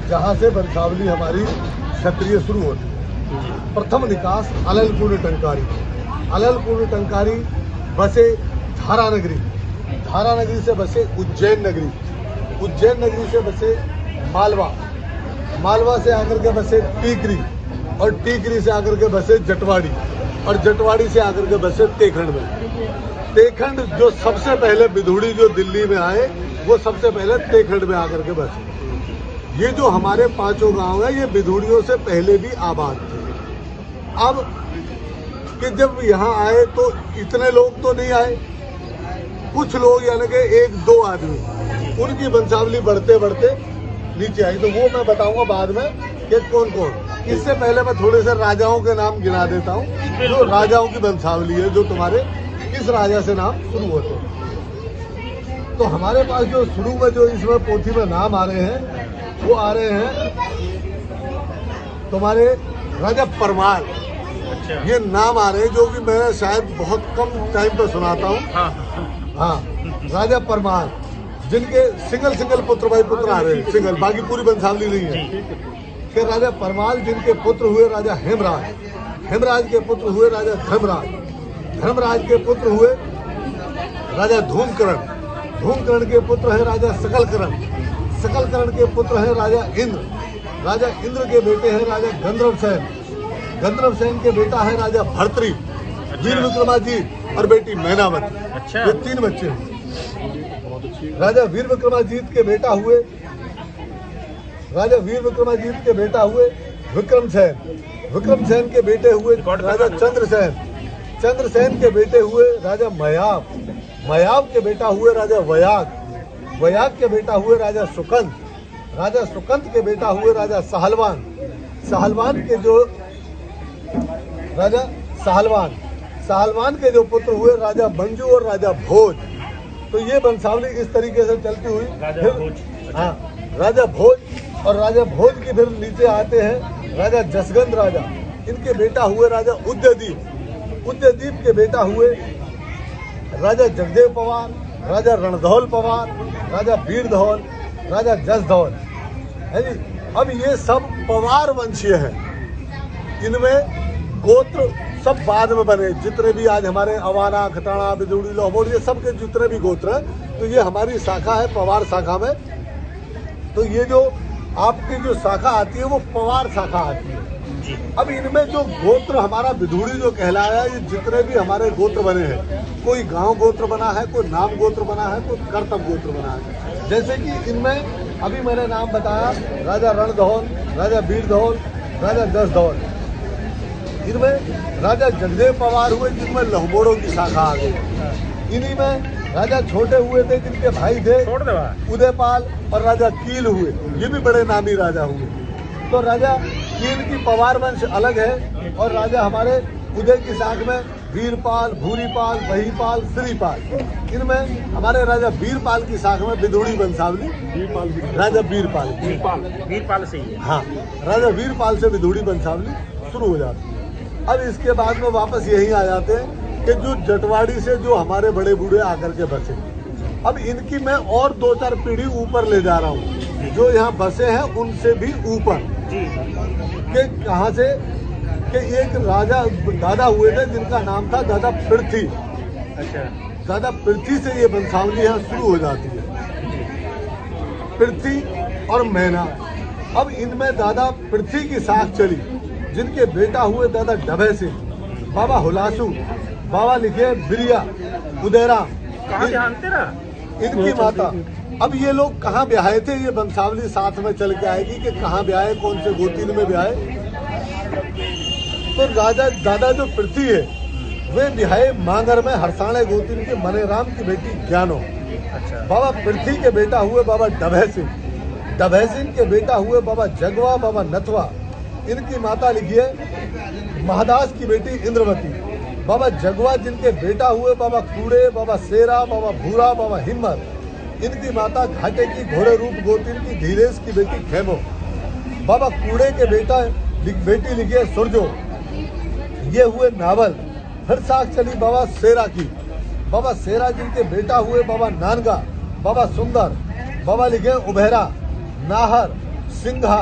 जहाँ से वंशावली हमारी क्षत्रिय शुरू होती है। प्रथम निकास अललपूर्ण टंकारी, अललपूर्ण टंकारी बसे धारा नगरी, धारा नगरी से बसे उज्जैन नगरी, उज्जैन नगरी से बसे मालवा, मालवा से आकर के बसे टीकरी, और टीकरी से आकर के बसे जटवाड़ी, और जटवाड़ी से आकर के बसे तेखंड में। तेखंड जो सबसे पहले बिधुड़ी जो दिल्ली में आए, वो सबसे पहले तेखंड में आकर के बसे। ये जो हमारे पांचों गांव है, ये बिधुड़ियों से पहले भी आबाद थे। अब कि जब यहाँ आए तो इतने लोग तो नहीं आए, कुछ लोग यानी कि एक दो आदमी, उनकी वंशावली बढ़ते बढ़ते नीचे आई। तो वो मैं बताऊंगा बाद में कि कौन कौन। इससे पहले मैं थोड़े से राजाओं के नाम गिना देता हूँ, जो राजाओं की वंशावली है, जो तुम्हारे इस राजा से नाम शुरू होते हैं। तो हमारे पास जो शुरू में जो इसमें पोथी में नाम आ रहे हैं, वो आ रहे हैं तुम्हारे राजा परमार। अच्छा। ये नाम आ रहे हैं जो कि मैं शायद बहुत कम टाइम पर सुनाता हूँ। हाँ, राजा परमार, जिनके सिंगल पुत्र भाई पुत्र आ रहे हैं, सिंगल, बाकी पूरी वंशावली नहीं है। कि राजा परमार जिनके पुत्र हुए राजा हेमराज, हेमराज के पुत्र हुए राजा धर्मराज, धर्मराज के पुत्र हुए राजा धूमकरण, धूमकरण के पुत्र है राजा सकलकरण, सकलकरण के पुत्र है राजा इंद्र, राजा इंद्र के बेटे हैं राजा गंधर्वसेन, गंधर्वसेन के बेटा है राजा भर्तृ, वीर विक्रमाजीत और बेटी मैनावती। अच्छा। ये 3 बच्चे हैं। राजा वीर विक्रमाजीत के बेटा हुए, राजा वीर विक्रमाजीत के बेटा हुए विक्रमसेन, विक्रमसेन के बेटे हुए राजा चंद्रसेन, चंद्रसेन के बेटे हुए राजा मयाव, मयाव के बेटा हुए राजा वयाग, वयाग के बेटा हुए राजा सुकंत, राजा सुकंत के बेटा हुए राजा सहलवान, सहलवान के जो राजा सहलवान, सहलवान के जो पुत्र हुए राजा मंजू और राजा भोज। तो ये वंशावली इस तरीके से चलती हुई राजा भोज। हाँ, राजा भोज, और राजा भोज की फिर नीचे आते हैं राजा जसगंध राजा, इनके बेटा हुए राजा उदयदीप, उदयदीप के बेटा हुए राजा जगदेव पवार, राजा रणधौल पवार, राजा बीरधौल, राजा जसधौल है जी। अब ये सब पवार वंशीय हैं, इनमें गोत्र सब बाद में बने, जितने भी आज हमारे अवाना, खटाना, बिदुड़ी, लोहमोड़, ये सब के जितने भी गोत्र हैं, तो ये हमारी शाखा है पवार शाखा में। तो ये जो आपकी जो शाखा आती है वो पवार शाखा आती है। अब इनमें जो गोत्र हमारा बिधुड़ी जो कहलाया, ये जितने भी हमारे गोत्र बने हैं, कोई गांव गोत्र बना है, कोई नाम गोत्र बना है, कोई कर्तव्य गोत्र बना है। जैसे कि इनमें अभी मैंने नाम बताया राजा रणधौल, राजा बीरधौल, राजा जसधौल, इनमें राजा जगदेव पवार हुए जिनमें लहमोड़ों की शाखा आ गई। इन्हीं में राजा छोटे हुए थे जिनके भाई थे उदयपाल और राजा कील हुए, ये भी बड़े नामी राजा हुए। तो राजा कील की पवार वंश अलग है, और राजा हमारे उदय की शाख में वीरपाल, भूरीपाल, बहीपाल, श्रीपाल, इनमें हमारे राजा वीरपाल की शाख में बिधुड़ी वंशावली, राजा वीरपाल, वीरपाल से ही। हाँ, राजा वीरपाल से बिधुड़ी वंशावली शुरू हो जाती है। अब इसके बाद में वापस यही आ जाते हैं कि जो जटवाड़ी से जो हमारे बड़े बूढ़े आकर के बसे, अब इनकी मैं और 2-4 पीढ़ी ऊपर ले जा रहा हूँ, जो यहाँ बसे हैं उनसे भी ऊपर के कहाँ से, कि एक राजा दादा हुए थे जिनका नाम था दादा पृथ्वी। अच्छा। दादा पृथ्वी से ये वंशावली यहाँ शुरू हो जाती है, पृथ्वी और मैना। अब इनमें दादा पृथ्वी की शाख चली, जिनके बेटा हुए दादा डभे सिंह, बाबा हुलासू, बाबा लिखे बिरिया, उदयराम, इनकी माता। अब ये लोग कहाँ ब्याहे थे, ये वंशावली साथ में चल के आएगी कि कहाँ ब्याहे, कौन से गोतीन में ब्याहे। तो राजा दादा जो पृथ्वी है, वे ब्याहे मांगर में हरसाणे गोतीन के मनेराम की बेटी ज्ञानो। अच्छा। बाबा पृथ्वी के बेटा हुए बाबा डभे सिंह, डभे सिंह के बेटा हुए बाबा जगवा, बाबा नथवा, इनकी माता लिखिए महादास की बेटी इंद्रवती। बाबा जगवा जिनके बेटा हुए बाबा कूड़े, बाबा शेरा, बाबा भूरा, बाबा हिम्मत, इनकी माता घाटे की घोड़े रूप गोतिन की धीरेश की बेटी खेमो। बाबा कूड़े के बेटी लिखिए सुरजो, ये हुए नावल। फिर साख चली बाबा शेरा की, बाबा शेरा जिनके बेटा हुए बाबा नानगा, बाबा सुंदर, बाबा लिखे उभेरा, नाहर, सिंघा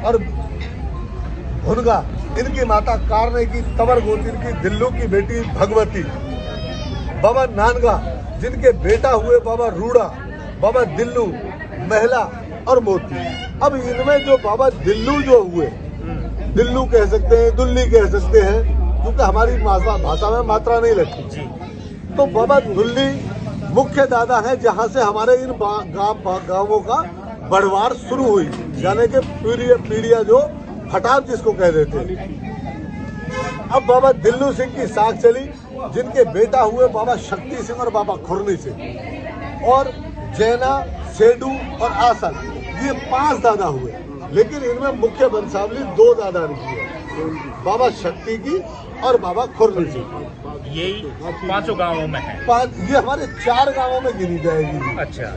और भुनगा, इनकी माता कारने की तवर गोतिर की दिल्लू की बेटी भगवती, बाबा नानगा जिनके बेटा हुए बाबा रूड़ा, बाबा दिल्लू, महिला और मोती। अब इनमें जो बाबा दिल्लू जो हुए, दिल्लू कह सकते हैं, दुल्ली कह सकते हैं, क्योंकि हमारी भाषा में मात्रा नहीं लगती। तो बाबा दुल्ली मुख्य दादा है जहां से हमारे इन गांवों का बढ़वार शुरू हुई, यानी कि पीढ़िया जो फटाव जिसको कह देते हैं। अब बाबा दिल्लू सिंह की साख चली जिनके बेटा हुए बाबा शक्ति सिंह और बाबा खुरनी सिंह, और जैना, सेडू और आसन, ये 5 दादा हुए। लेकिन इनमें मुख्य वंशावली 2 दादा की है, बाबा शक्ति की और बाबा खुरनी सिंह। यही 5 गांवों में है। ये हमारे 4 गांवों में गिनी जाएगी। अच्छा।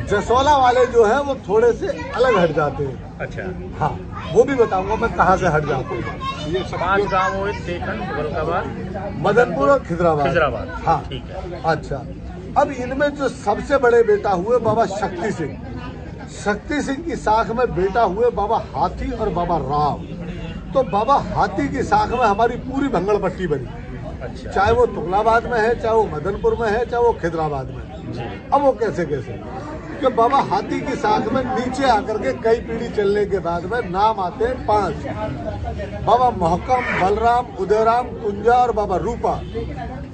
जसोला वाले जो है वो थोड़े से अलग हट जाते हैं। अच्छा। हाँ, वो भी बताऊंगा मैं कहाँ से हट जाते हैं। ये 5 गांव हुए, तेखन, बलकाबाद, मदनपुर और खिजराबाद। हाँ, ठीक है। अच्छा, अब इनमें जो सबसे बड़े बेटा हुए बाबा शक्ति सिंह, शक्ति सिंह की साख में बेटा हुए बाबा हाथी और बाबा राव। तो बाबा हाथी की साख में हमारी पूरी भंगड़ पट्टी बनी। अच्छा। चाहे वो तुगलाबाद में है, चाहे वो मदनपुर में है, चाहे वो खिजराबाद में है। अब वो कैसे कि बाबा हाथी की साख में नीचे आकर के कई पीढ़ी चलने के बाद में नाम आते हैं 5, बाबा मोहकम, बलराम, उदयराम, कुंजा और बाबा रूपा।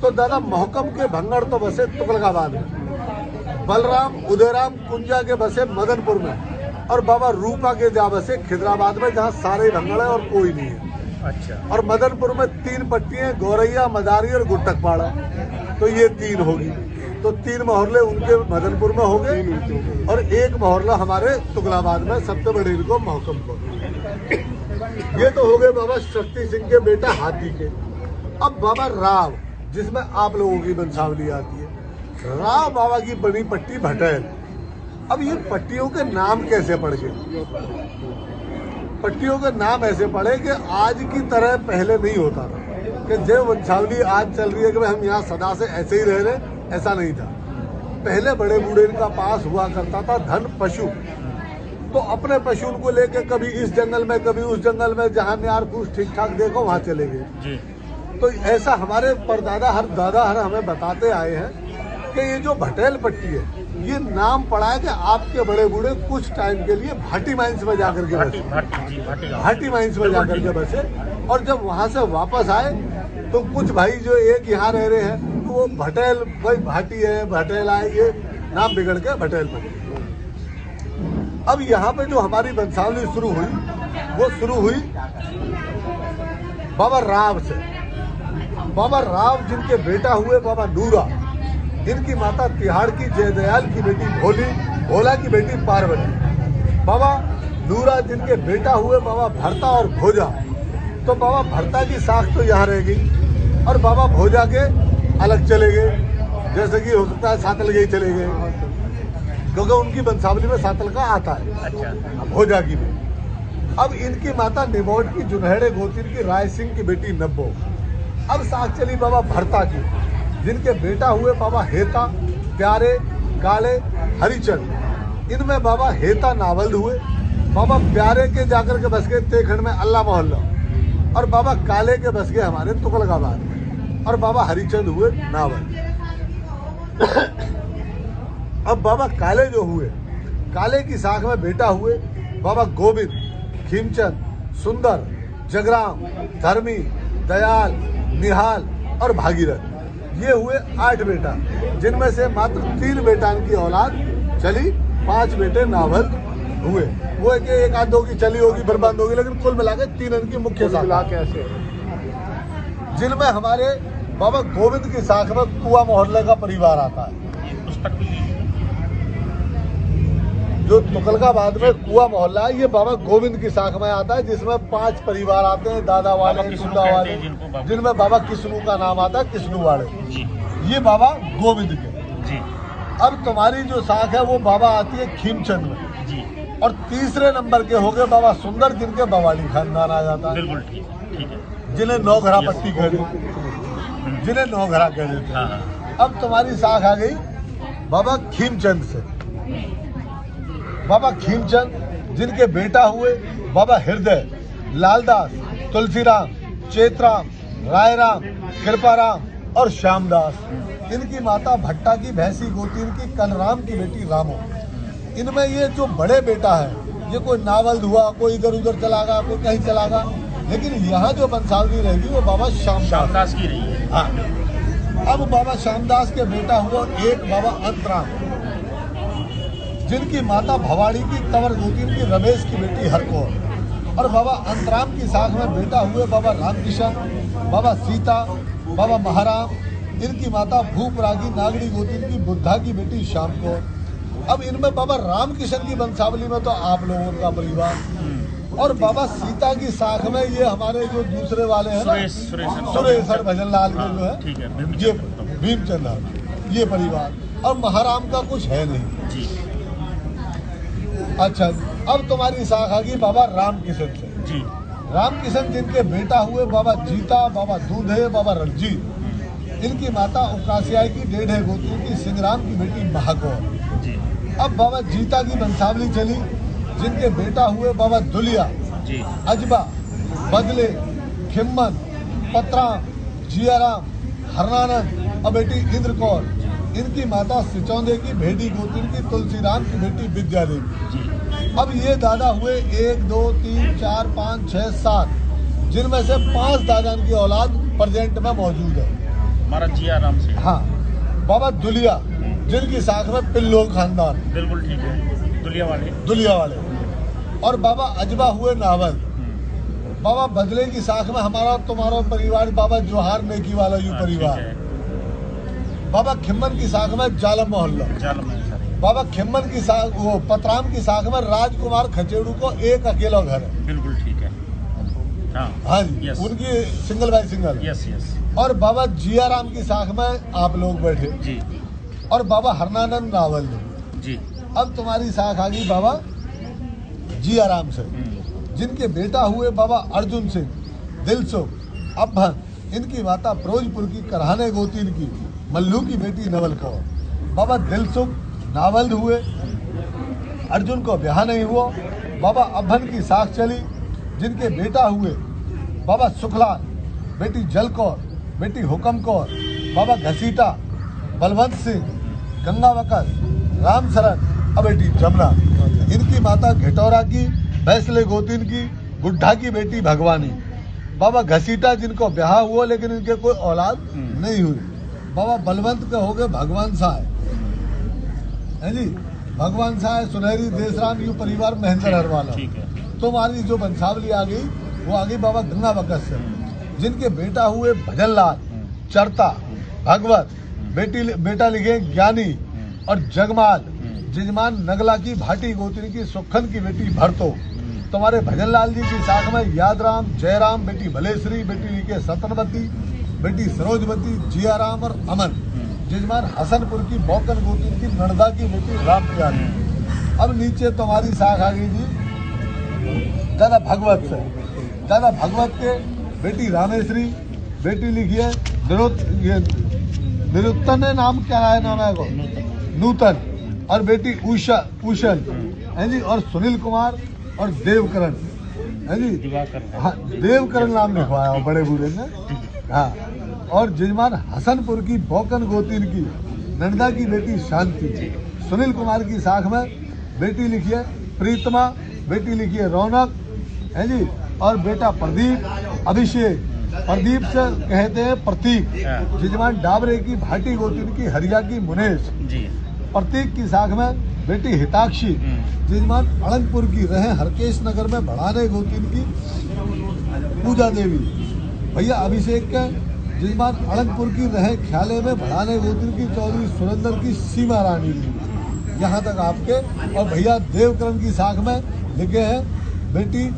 तो दादा मोहकम के भंगड़ तो बसे तुगलकाबाद में, बलराम, उदयराम, कुंजा के बसे मदनपुर में, और बाबा रूपा के जा बसे खिजराबाद में, जहाँ सारे भंगड़ है और कोई नहीं है। अच्छा। और मदनपुर में 3 पट्टियां, गौरैया, मदारी और गुट्टकपाड़ा। तो ये 3 होगी। तो 3 मोहल्ले उनके मदनपुर में हो गए और 1 मोहल्ला हमारे तुगलाबाद में, सबसे बड़े इनको मोहकम को। ये तो हो गए बाबा शक्ति सिंह के बेटा हाथी के। अब बाबा राव, जिसमें आप लोगों की वंशावली आती है, राव बाबा की बनी पट्टी भटेल। अब ये पट्टियों के नाम कैसे पड़ गए? पट्टियों के नाम ऐसे पड़े कि आज की तरह पहले नहीं होता था कि जो वंशावली आज चल रही है कि हम यहाँ सदा से ऐसे ही रह रहे, ऐसा नहीं था। पहले बड़े बूढ़े इनका पास हुआ करता था धन पशु, तो अपने पशु उनको लेके कभी इस जंगल में कभी उस जंगल में, जहाँ न्यार कुछ ठीक ठाक देखो वहाँ चले गए। तो ऐसा हमारे परदादा हर दादा हर हमें बताते आए हैं कि ये जो भटेल पट्टी है, ये नाम पड़ा है कि आपके बड़े बूढ़े कुछ टाइम के लिए भाटी माइंस में जाकर के बसे, भाटी माइंस में जाकर के बसे, और जब वहाँ से वापस आए तो कुछ भाई जो एक यहाँ रह रहे हैं तो वो भटेल, भाई भाटी है, भटेल आए, ये नाम बिगड़ के भटेल पट्टी। अब यहाँ पे जो हमारी वंशावली शुरू हुई, वो शुरू हुई बाबा राव से। बाबा राव जिनके बेटा हुए बाबा नूरा, इनकी माता तिहाड़ की जयदयाल की बेटी भोली, भोला की बेटी पार्वती। बाबा नूरा जिनके बेटा हुए बाबा भरता और भोजा। तो बाबा भरता की साख तो यहाँ रह गई और बाबा भोजा के अलग चले गए, जैसे कि हो सकता है सातल के चले गए, क्योंकि उनकी वंशावली में सातल का आता है। अच्छा। भोजा की भी। अब इनकी माता निमोट की जुनहड़े गोतिर की राय सिंह की बेटी नब्बो। अब साख चली बाबा भरता की, जिनके बेटा हुए बाबा हेता, प्यारे, काले, हरिचंद। इनमें बाबा हेता नावल हुए, बाबा प्यारे के जाकर के बस गए तेखंड में अल्लाह मोहल्ला, और बाबा काले के बस गए हमारे तुगलकाबाद में, और बाबा हरिचंद हुए नावल। अब बाबा काले जो हुए, काले की साख में बेटा हुए बाबा गोविंद, खीमचंद, सुंदर, जगराम, धर्मी, दयाल, निहाल और भागीरथ। ये हुए 8 बेटा, जिनमें से मात्र 3 बेटा की औलाद चली, 5 बेटे नावल हुए। वो एक आध 2 की चली होगी, बर्बाद होगी, लेकिन कुल मिला के 3 इनकी मुख्य साख, जिनमें हमारे बाबा गोविंद की साख में कुआ मोहल्ले का परिवार आता है। जो तुगलकाबाद में कुआ मोहल्ला है, ये बाबा गोविंद की शाख में आता है, जिसमें 5 परिवार आते हैं, दादा वाले, सुंदा वाले, जिनमें बाबा किस्नू का नाम आता है, किस्नू वाले। ये बाबा गोविंद के। अब तुम्हारी जो शाख है वो बाबा आती है खीमचंद में, और तीसरे नंबर के हो गए बाबा सुंदर, जिनके बवाली खानदान आ जाता है, जिन्हें नौघरा पट्टी कह देते, जिन्हें नौघरा कह देते। अब तुम्हारी शाख आ गई बाबा खीमचंद से। बाबा खीमचंद जिनके बेटा हुए बाबा हृदय, लालदास, तुलसीराम, चेतराम, रायराम, कृपाराम और श्यामदास। इनकी माता भट्टा की भैंसी गोती, इनकी कलराम की बेटी रामो। इनमें ये जो बड़े बेटा है, ये कोई नावल हुआ, कोई इधर उधर चला गया, कोई कहीं चला गया, लेकिन यहाँ जो वंशावली रहेगी वो बाबा श्यामदास की रही है। हाँ, अब बाबा श्यामदास के बेटा हुआ एक बाबा अंतराम, जिनकी माता भवाड़ी की तंवर गोती, इनकी रमेश की बेटी हरकौर। और बाबा अंतराम की साख में बेटा हुए बाबा रामकिशन, बाबा सीता, बाबा महाराम। इनकी माता भूपरागी नागड़ी गोती, इनकी बुद्धा की बेटी श्याम कौर। अब इनमें बाबा रामकिशन की वंशावली में तो आप लोगों का परिवार, और बाबा सीता की साख में ये हमारे जो दूसरे वाले हैं ना, सुरेश और भजनलाल के जो है ये भीमचंद, ये परिवार। और महाराम का कुछ है नहीं। अच्छा, अब तुम्हारी साख आ गई बाबा रामकिशन से। जी। रामकिशन जिनके बेटा हुए बाबा जीता, बाबा दूधे, बाबा रणजीत। इनकी माता उकासियाई की डेढ़ है गोती, इनकी सिंगराम की बेटी महाकौर। अब बाबा जीता की वंशावली चली, जिनके बेटा हुए बाबा दुलिया, अजबा, बदले, खिम्मन, पतराम, जियाराम, हरनानंद और बेटी इंद्र कौर। इनकी माता सिचौंदे की भेड़ी गोती, इनकी तुलसीराम की बेटी विद्या देवी। अब ये दादा हुए 1, 2, 3, 4, 5, 6, 7, जिनमें से 5 दादा की औलाद प्रेजेंट में मौजूद है हमारा जियाराम से। हाँ, बाबा दुलिया, जिनकी साख में पिल्लो खानदान, बिल्कुल ठीक है, दुलिया वाले। और बाबा अजबा हुए नावल। बाबा बदले की साख में हमारा तुम्हारा परिवार बाबा जोहार नेकी वाला यू परिवार। बाबा खिम्मन की साख में जालम मोहल्ला। बाबा खिम्मन की साख, वो पतराम की साख में राजकुमार खचेड़ू को एक अकेला घर है। बिल्कुल ठीक है। हाँ जी, उनकी सिंगल बाय सिंगल। यस। और बाबा जियाराम की साख में आप लोग बैठे जी। और बाबा हरनानंद नावल जी। अब तुम्हारी साख आ गई बाबा जियाराम से, जिनके बेटा हुए बाबा अर्जुन सिंह, दिलसुख, अभन। इनकी माता फिरोजपुर की करहाने गोतीन की मल्लू की बेटी नवल कौर। बाबा दिलसुख नावल्द हुए, अर्जुन को ब्याह नहीं हुआ। बाबा अभन की साख चली, जिनके बेटा हुए बाबा सुखलाल, बेटी जल कौर, बेटी हुकम कौर। बाबा घसीटा, बलवंत सिंह, गंगा बकर, राम शरण और बेटी जमुना। इनकी माता घिटौरा की भैसले गोतीन की गुड्ढा की बेटी भगवानी। बाबा घसीटा, जिनको ब्याह हुआ लेकिन इनके कोई औलाद नहीं हुई। बाबा बलवंत के हो गए भगवान साय, है जी, भगवान साय, सुनहरी, देशराम, यू परिवार महेंद्र हरवाला। तुम्हारी जो वंशावली आ गई वो आ गई बाबा गंगा बकर से, जिनके बेटा हुए भजनलाल, चरता, भगवत। बेटा लिखे ज्ञानी और जगमाल। जजमान नगला की भाटी गोत्री की सुखन की बेटी भरतो। तुम्हारे भजनलाल जी की साख में यादराम, जयराम, बेटी भलेश्री, बेटी लिखे सतनवती, बेटी सरोजवती, जियाराम और अमन। जजमान हसनपुर की बौकन गोत्री की नर्मदा की बेटी राम प्यारी। अब नीचे तुम्हारी साख आ गई जी दादा भगवत से। दादा भगवत के बेटी रामेश्वरी, बेटी लिखी है निरुत्तन है, नाम क्या है, नाम है को नूतन। और बेटी उषल है जी, और सुनील कुमार और देवकरण है जी। हाँ, देवकरण नाम लिखवाया बड़े बूढ़े ने। हाँ, और जजमान हसनपुर की बौकन गोतीन की नंदा की बेटी शांति। सुनील कुमार की साख में बेटी लिखी है प्रीतमा, बेटी लिखी है रौनक है जी, और बेटा प्रदीप, अभिषेक। प्रदीप से कहते हैं प्रतीक। जजमान डाबरे की भाटी गोतीन की हरिया की मुनेश। प्रतीक की साख में बेटी हिताक्षी। जजमान अड़ंगपुर की रहे हरकेश नगर में बढ़ाने गोतीन की पूजा देवी। भैया अभिषेक के जजमान अड़ंगपुर की रहे ख्याले में बढ़ाने गोतीन की चौधरी सुरेंद्र की सीमा रानी जी। यहाँ तक आपके। और भैया देवकरण की साख में लिखे हैं बेटी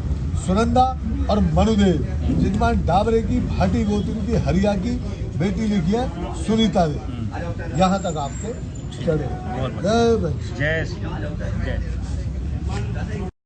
सुनंदा और मनुदेव। जजमान डाबरे की भाटी गोतीन की हरिया की बेटी लिखी है सुनीता देवी। यहाँ तक आपके चढ़े। जय जय